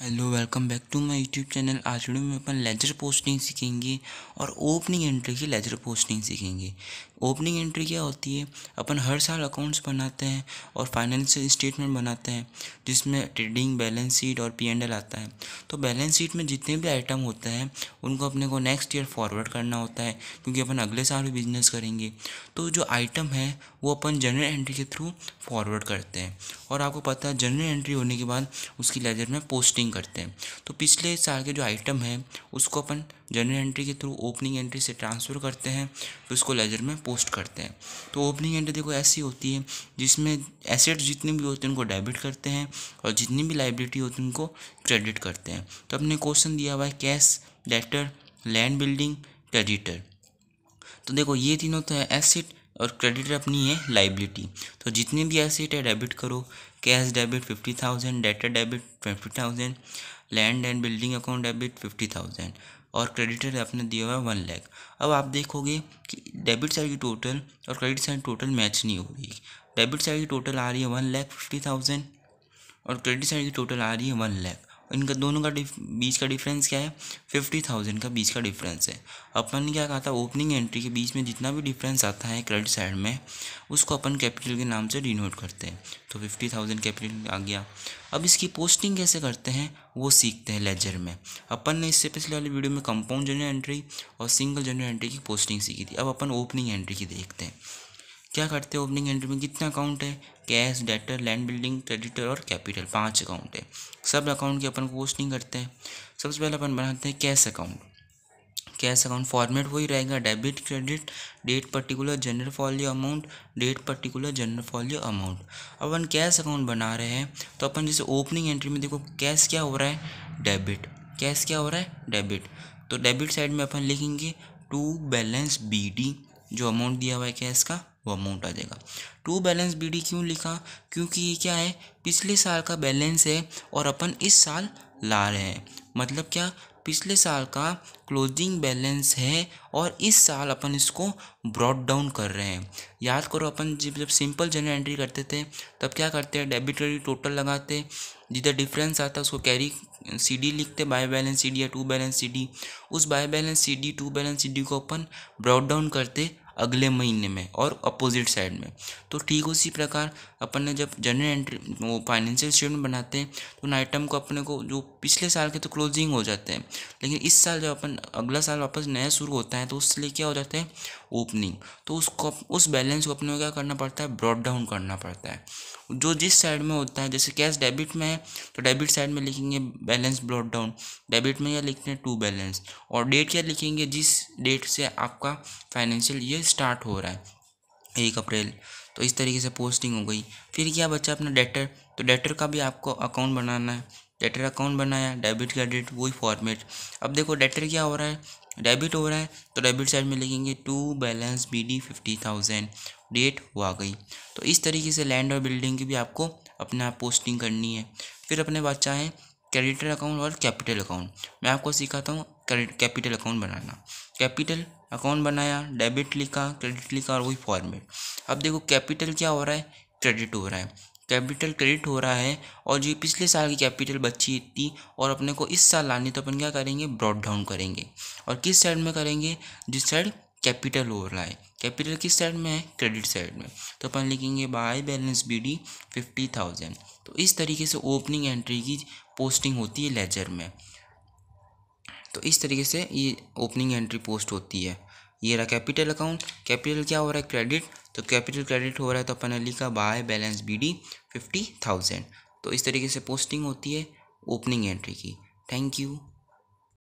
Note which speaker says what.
Speaker 1: Hello, welcome back to my YouTube channel. आज video में अपन लेजर पोस्टिंग सीखेंगे और ओपनिंग एंट्री की लेजर पोस्टिंग सीखेंगे। ओपनिंग एंट्री क्या होती है? अपन हर साल अकाउंट्स बनाते हैं और फाइनेंशियल स्टेटमेंट बनाते हैं जिसमें ट्रेडिंग, बैलेंस शीट और P&L आता है। तो बैलेंस शीट में जितने भी आइटम होते हैं उनको अपने को नेक्स्ट ईयर फॉरवर्ड करना होता है क्योंकि अपन अगले साल भी बिजनेस करेंगे। तो जो आइटम है वो अपन जनरल एंट्री के थ्रू फॉरवर्ड करते हैं और आपको पता है जनरल एंट्री होने के बाद उसकी लेजर में पोस्टिंग करते हैं। तो पिछले साल के जो आइटम है उसको अपन जनरल एंट्री के थ्रू ओपनिंग एंट्री से ट्रांसफ़र करते हैं, फिर उसको लेजर में पोस्ट करते हैं। तो ओपनिंग एंट्री देखो ऐसी होती है जिसमें एसेट्स जितने भी होते हैं उनको डेबिट करते हैं और जितनी भी लाइबिलिटी होती है उनको क्रेडिट करते हैं। तो अपने क्वेश्चन दिया हुआ है cash, debtor, land building, creditor. तो देखो ये तीनों तो है एसेट और क्रेडिटर अपनी है लाइबिलिटी। तो जितने भी एसेट है डेबिट करो। Cash debit 50,000, debtor debit 50,000, land and building account debit 50,000 और क्रेडिटर अपने दिया हुआ है 1 लाख। अब आप देखोगे कि डेबिट साइड की टोटल और क्रेडिट साइड टोटल मैच नहीं हो रही। डेबिट साइड की टोटल आ रही है 1,50,000 और क्रेडिट साइड की टोटल आ रही है 1 लाख। इनका दोनों का बीच का डिफरेंस क्या है? 50,000 का बीच का डिफरेंस है। अपन ने क्या कहा था, ओपनिंग एंट्री के बीच में जितना भी डिफरेंस आता है क्रेडिट साइड में उसको अपन कैपिटल के नाम से डिनोट करते हैं। तो 50,000 कैपिटल आ गया। अब इसकी पोस्टिंग कैसे करते हैं वो सीखते हैं लेजर में। अपन ने इससे पिछले वाली वीडियो में कंपाउंड जनरल एंट्री और सिंगल जनरल एंट्री की पोस्टिंग सीखी थी। अब अपन ओपनिंग एंट्री की देखते हैं। क्या करते हैं ओपनिंग एंट्री में? कितना अकाउंट है? Cash, debtor, land building, creditor और कैपिटल, 5 अकाउंट है। सब अकाउंट की अपन पोस्टिंग करते हैं। सबसे पहले अपन बनाते हैं cash account. Cash account format वही रहेगा, debit credit, date particular general folio amount, date particular general folio amount. अब अपन कैश अकाउंट बना रहे हैं तो अपन जैसे ओपनिंग एंट्री में देखो कैश क्या हो रहा है? डेबिट। कैश क्या हो रहा है? डेबिट। तो डेबिट साइड में अपन लिखेंगे टू बैलेंस BD। जो अमाउंट दिया हुआ है कैश का वो अमाउंट आ जाएगा। टू बैलेंस BD क्यों लिखा? क्योंकि ये क्या है, पिछले साल का बैलेंस है और अपन इस साल ला रहे हैं। मतलब क्या, पिछले साल का क्लोजिंग बैलेंस है और इस साल अपन इसको ब्रॉड डाउन कर रहे हैं। याद करो अपन जब सिंपल जनरल एंट्री करते थे तब क्या करते हैं, डेबिट क्रेडिट टोटल लगाते, जिधर डिफरेंस आता है उसको कैरी CD लिखते, बाय बैलेंस CD या टू बैलेंस CD। उस by balance CD, to balance CD को अपन ब्रॉड डाउन करते अगले महीने में और अपोजिट साइड में। तो ठीक उसी प्रकार अपन ने जब जनरल एंट्री वो फाइनेंशियल स्टेटमेंट बनाते हैं तो उन आइटम को अपने को जो पिछले साल के तो क्लोजिंग हो जाते हैं, लेकिन इस साल जब अपन अगला साल वापस नया शुरू होता है तो उसके लिए क्या हो जाता है, ओपनिंग। तो उसको उस बैलेंस को अपने को क्या करना पड़ता है, ब्रॉड डाउन करना पड़ता है। जो जिस साइड में होता है, जैसे कैश डेबिट में है तो डेबिट साइड में लिखेंगे बैलेंस ब्रॉड डाउन, डेबिट में या लिखते हैं टू बैलेंस। और डेट क्या लिखेंगे? जिस डेट से आपका फाइनेंशियल ईयर स्टार्ट हो रहा है, 1 अप्रैल। तो इस तरीके से पोस्टिंग हो गई। फिर क्या बचा अपना डेटर। तो डेटर का भी आपको अकाउंट बनाना है। डेटर अकाउंट बनाया, डेबिट क्रेडिट वही फॉर्मेट। अब देखो डेटर क्या हो रहा है, डेबिट हो रहा है तो डेबिट साइड में लिखेंगे टू बैलेंस BD 50,000, डेट वो आ गई। तो इस तरीके से लैंड और बिल्डिंग की भी आपको अपने आप पोस्टिंग करनी है। फिर अपने बचा है क्रेडिटर अकाउंट और कैपिटल अकाउंट। मैं आपको सिखाता हूँ कैपिटल अकाउंट बनाना। कैपिटल अकाउंट बनाया, डेबिट लिखा, क्रेडिट लिखा और वही फॉर्मेट। अब देखो कैपिटल क्या हो रहा है, क्रेडिट हो रहा है। कैपिटल क्रेडिट हो रहा है और जो पिछले साल की कैपिटल बची थी और अपने को इस साल लानी, तो अपन क्या करेंगे, ब्रॉड डाउन करेंगे। और किस साइड में करेंगे? जिस साइड कैपिटल हो रहा है। कैपिटल किस साइड में है? क्रेडिट साइड में। तो अपन लिखेंगे बाय बैलेंस BD 50,000। तो इस तरीके से ओपनिंग एंट्री की पोस्टिंग होती है लेजर में। तो इस तरीके से ये ओपनिंग एंट्री पोस्ट होती है। ये रहा कैपिटल अकाउंट। कैपिटल क्या हो रहा है? क्रेडिट। तो कैपिटल क्रेडिट हो रहा है तो अपन ने लिखा बाय बैलेंस BD 50,000। तो इस तरीके से पोस्टिंग होती है ओपनिंग एंट्री की। Thank you.